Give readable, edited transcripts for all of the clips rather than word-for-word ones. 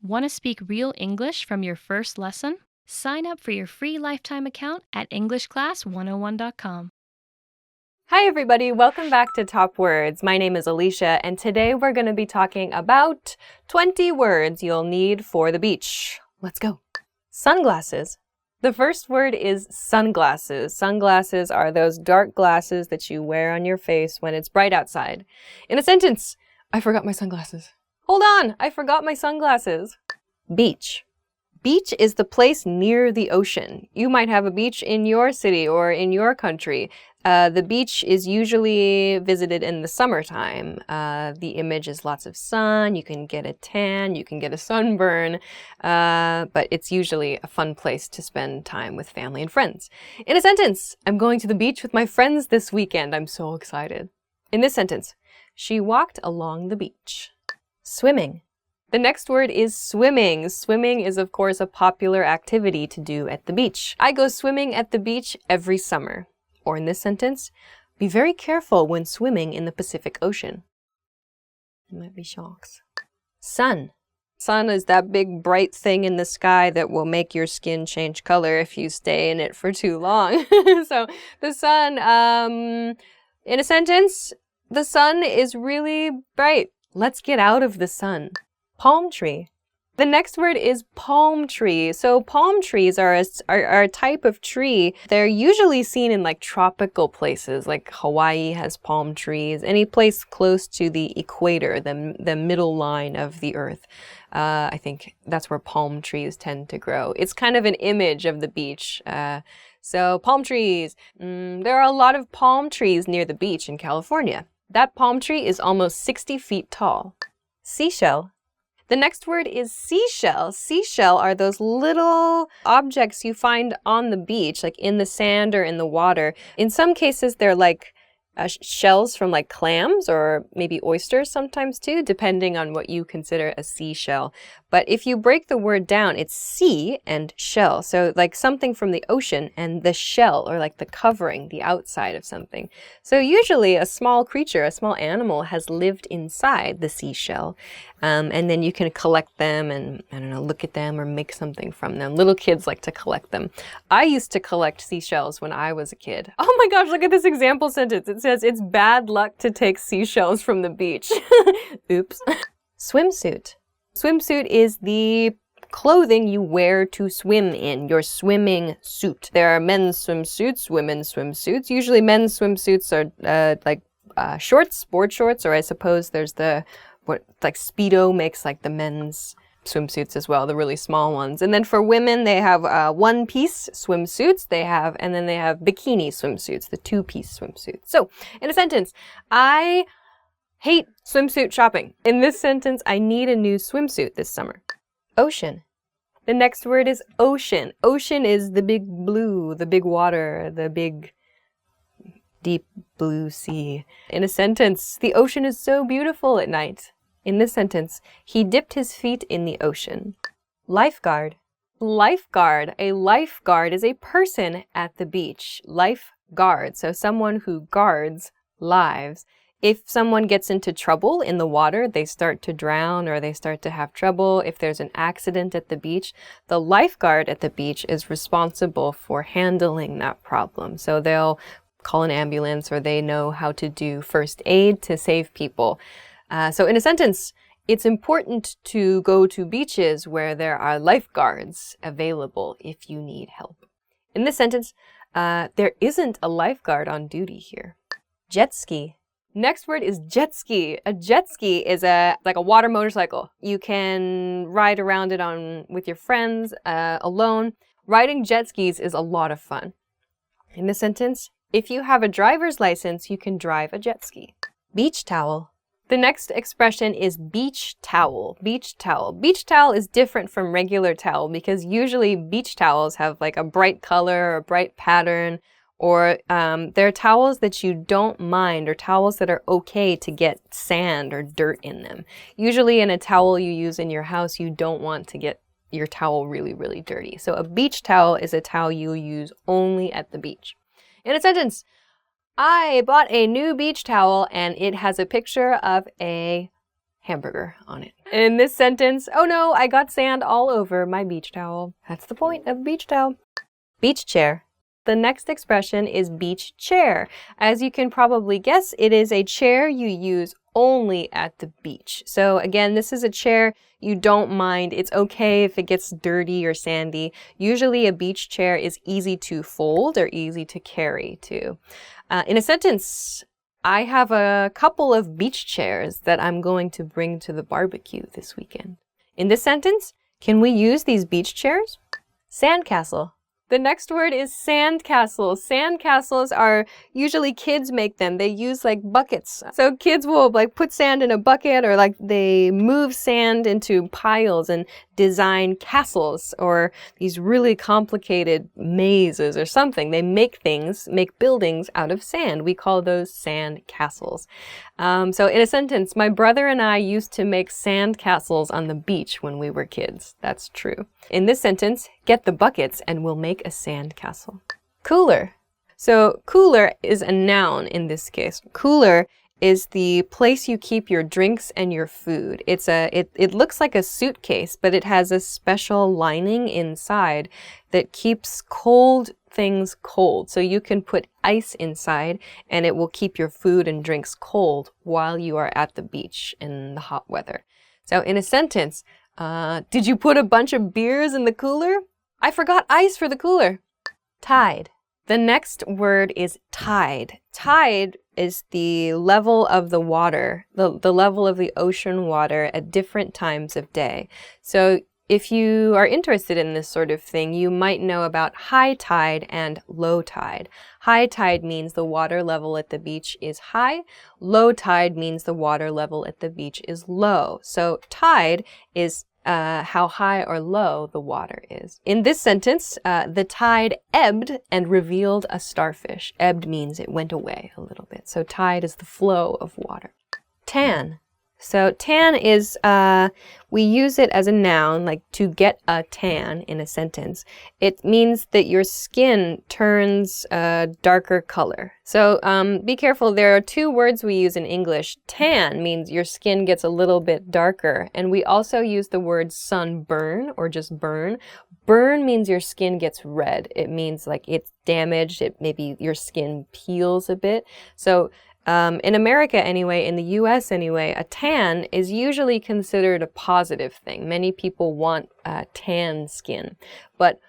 Want to speak real English from your first lesson? Sign up for your free lifetime account at EnglishClass101.com. Hi everybody, welcome back to Top Words. My name is Alicia, and today we're going to be talking about 20 words you'll need for the beach. Let's go. Sunglasses. The first word is sunglasses. Sunglasses are those dark glasses that you wear on your face when it's bright outside. In a sentence, I forgot my sunglasses. Hold on, I forgot my sunglasses. Beach. Beach is the place near the ocean. You might have a beach in your city or in your country. The beach is usually visited in the summertime. The image is lots of sun, you can get a tan, you can get a sunburn, but it's usually a fun place to spend time with family and friends. In a sentence, I'm going to the beach with my friends this weekend. I'm so excited. In this sentence, she walked along the beach. Swimming. The next word is swimming. Swimming is, of course, a popular activity to do at the beach. I go swimming at the beach every summer. Or in this sentence, be very careful when swimming in the Pacific Ocean. There might be sharks. Sun. Sun is that big bright thing in the sky that will make your skin change color if you stay in it for too long. So the sun, in a sentence, the sun is really bright. Let's get out of the sun. Palm tree. The next word is palm tree. So palm trees are a type of tree. They're usually seen in like tropical places, like Hawaii has palm trees. Any place close to the equator, the middle line of the earth. I think that's where palm trees tend to grow. It's kind of an image of the beach. So palm trees. There are a lot of palm trees near the beach in California. That palm tree is almost 60 feet tall. Seashell. The next word is seashell. Seashell are those little objects you find on the beach, like in the sand or in the water. In some cases, they're like shells from like clams or maybe oysters sometimes too, depending on what you consider a seashell. But if you break the word down, it's sea and shell. So like something from the ocean and the shell, or like the covering, the outside of something. So usually a small creature, a small animal has lived inside the seashell. And then you can collect them and, I don't know, look at them or make something from them. Little kids like to collect them. I used to collect seashells when I was a kid. Oh my gosh, look at this example sentence. It says, it's bad luck to take seashells from the beach. Oops. Swimsuit. Swimsuit is the clothing you wear to swim in, your swimming suit. There are men's swimsuits, women's swimsuits. Usually men's swimsuits are shorts, sport shorts, or I suppose there's what Speedo makes like the men's swimsuits as well, the really small ones. And then for women, they have one-piece swimsuits. And then they have bikini swimsuits, the two-piece swimsuits. So in a sentence, I hate swimsuit shopping. In this sentence, I need a new swimsuit this summer. Ocean. The next word is ocean. Ocean is the big blue, the big water, the big deep blue sea. In a sentence, the ocean is so beautiful at night. In this sentence, he dipped his feet in the ocean. Lifeguard. Lifeguard. A lifeguard is a person at the beach. Lifeguard, so someone who guards lives. If someone gets into trouble in the water, they start to drown or they start to have trouble. If there's an accident at the beach, the lifeguard at the beach is responsible for handling that problem. So they'll call an ambulance or they know how to do first aid to save people. So in a sentence, it's important to go to beaches where there are lifeguards available if you need help. In this sentence, there isn't a lifeguard on duty here. Jet ski. Next word is jet ski. A jet ski is like a water motorcycle. You can ride around it with your friends, alone. Riding jet skis is a lot of fun. In this sentence, if you have a driver's license, you can drive a jet ski. Beach towel. The next expression is beach towel. Beach towel. Beach towel is different from regular towel because usually beach towels have like a bright color or a bright pattern, or they're towels that you don't mind, or towels that are okay to get sand or dirt in them. Usually in a towel you use in your house, you don't want to get your towel really, really dirty. So a beach towel is a towel you use only at the beach. In a sentence, I bought a new beach towel and it has a picture of a hamburger on it. In this sentence, oh no, I got sand all over my beach towel. That's the point of a beach towel. Beach chair. The next expression is beach chair. As you can probably guess, it is a chair you use only at the beach. So again, this is a chair you don't mind. It's okay if it gets dirty or sandy. Usually a beach chair is easy to fold or easy to carry too. In a sentence, I have a couple of beach chairs that I'm going to bring to the barbecue this weekend. In this sentence, can we use these beach chairs? Sandcastle. The next word is sandcastles. Sandcastles are usually kids make them. They use like buckets. So kids will like put sand in a bucket or like they move sand into piles and design castles or these really complicated mazes or something. They make buildings out of sand. We call those sand castles. So in a sentence, my brother and I used to make sand castles on the beach when we were kids. That's true. In this sentence, get the buckets and we'll make a sand castle. Cooler. So cooler is a noun in this case. Cooler is the place you keep your drinks and your food. It looks like a suitcase, but it has a special lining inside that keeps cold things cold. So you can put ice inside and it will keep your food and drinks cold while you are at the beach in the hot weather. So in a sentence, did you put a bunch of beers in the cooler? I forgot ice for the cooler. Tide. The next word is tide. Tide is the level of the water, the level of the ocean water at different times of day. So if you are interested in this sort of thing, you might know about high tide and low tide. High tide means the water level at the beach is high. Low tide means the water level at the beach is low. So tide is how high or low the water is. In this sentence, the tide ebbed and revealed a starfish. Ebbed means it went away a little bit. So tide is the flow of water. Tan. So tan is, we use it as a noun, like to get a tan in a sentence. It means that your skin turns a darker color. So be careful, there are two words we use in English. Tan means your skin gets a little bit darker. And we also use the word sunburn or just burn. Burn means your skin gets red. It means like it's damaged. Maybe your skin peels a bit. So in America anyway, in the US anyway, a tan is usually considered a positive thing. Many people want tan skin, but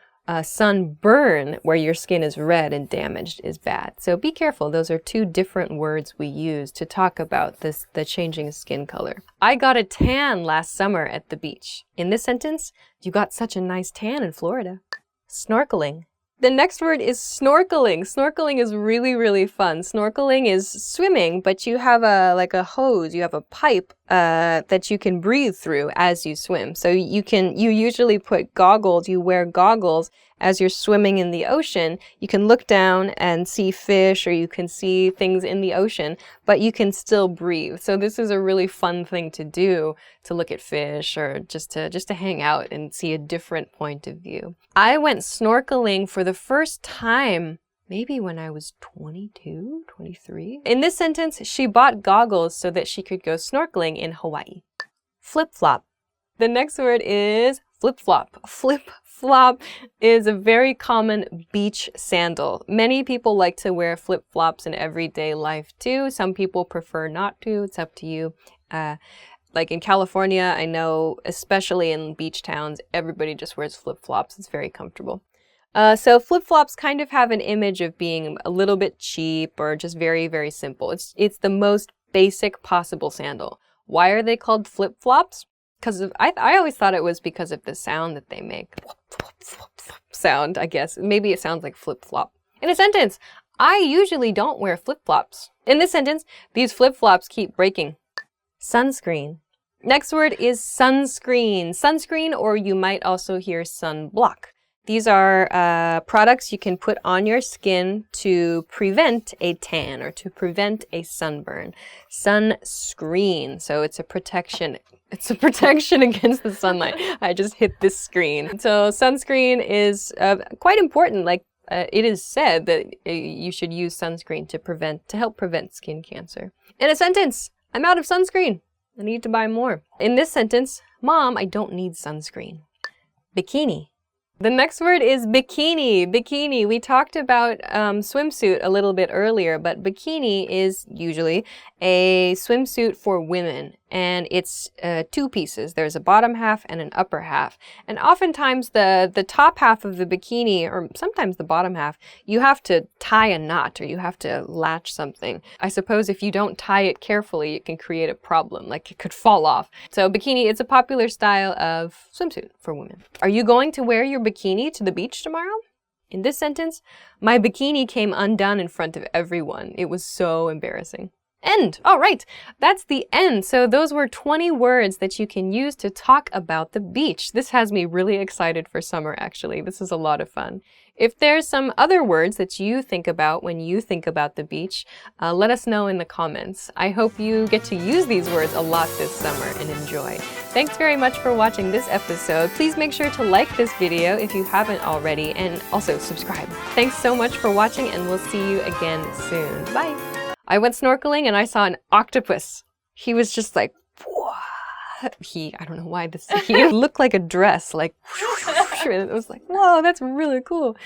sunburn, where your skin is red and damaged, is bad. So be careful. Those are two different words we use to talk about the changing skin color. I got a tan last summer at the beach. In this sentence, you got such a nice tan in Florida. Snorkeling. The next word is snorkeling. Snorkeling is really, really fun. Snorkeling is swimming, but you have like a hose, you have a pipe that you can breathe through as you swim. So you usually put goggles, you wear goggles as you're swimming in the ocean. You can look down and see fish or you can see things in the ocean, but you can still breathe. So this is a really fun thing to do, to look at fish or just to hang out and see a different point of view. I went snorkeling for the first time maybe when I was 22, 23. In this sentence, she bought goggles so that she could go snorkeling in Hawaii. Flip-flop. The next word is flip-flop. Flip-flop is a very common beach sandal. Many people like to wear flip-flops in everyday life too. Some people prefer not to. It's up to you. Like in California, I know, especially in beach towns, everybody just wears flip-flops. It's very comfortable. So flip-flops kind of have an image of being a little bit cheap or just very, very simple. It's the most basic possible sandal. Why are they called flip-flops? Because I always thought it was because of the sound that they make. Sound, I guess. Maybe it sounds like flip-flop. In a sentence, I usually don't wear flip-flops. In this sentence, these flip-flops keep breaking. Sunscreen. Next word is sunscreen. Sunscreen, or you might also hear sunblock. These are products you can put on your skin to prevent a tan or to prevent a sunburn. Sunscreen, so it's a protection. It's a protection against the sunlight. I just hit this screen. So sunscreen is quite important. Like it is said that you should use sunscreen to help prevent skin cancer. In a sentence, I'm out of sunscreen. I need to buy more. In this sentence, Mom, I don't need sunscreen. Bikini. The next word is bikini. Bikini. We talked about swimsuit a little bit earlier, but bikini is usually a swimsuit for women, and it's two pieces. There's a bottom half and an upper half. And oftentimes the top half of the bikini, or sometimes the bottom half, you have to tie a knot or you have to latch something. I suppose if you don't tie it carefully, it can create a problem, like it could fall off. So bikini, it's a popular style of swimsuit for women. Are you going to wear your bikini to the beach tomorrow? In this sentence, my bikini came undone in front of everyone. It was so embarrassing. End. All right, that's the end. So those were 20 words that you can use to talk about the beach. This has me really excited for summer, actually. This is a lot of fun. If there's some other words that you think about when you think about the beach, let us know in the comments. I hope you get to use these words a lot this summer and enjoy. Thanks very much for watching this episode. Please make sure to like this video if you haven't already, and also subscribe. Thanks so much for watching, and we'll see you again soon. Bye! I went snorkeling and I saw an octopus. He was just like, I don't know why he looked like a dress, like, and it was like, whoa, that's really cool.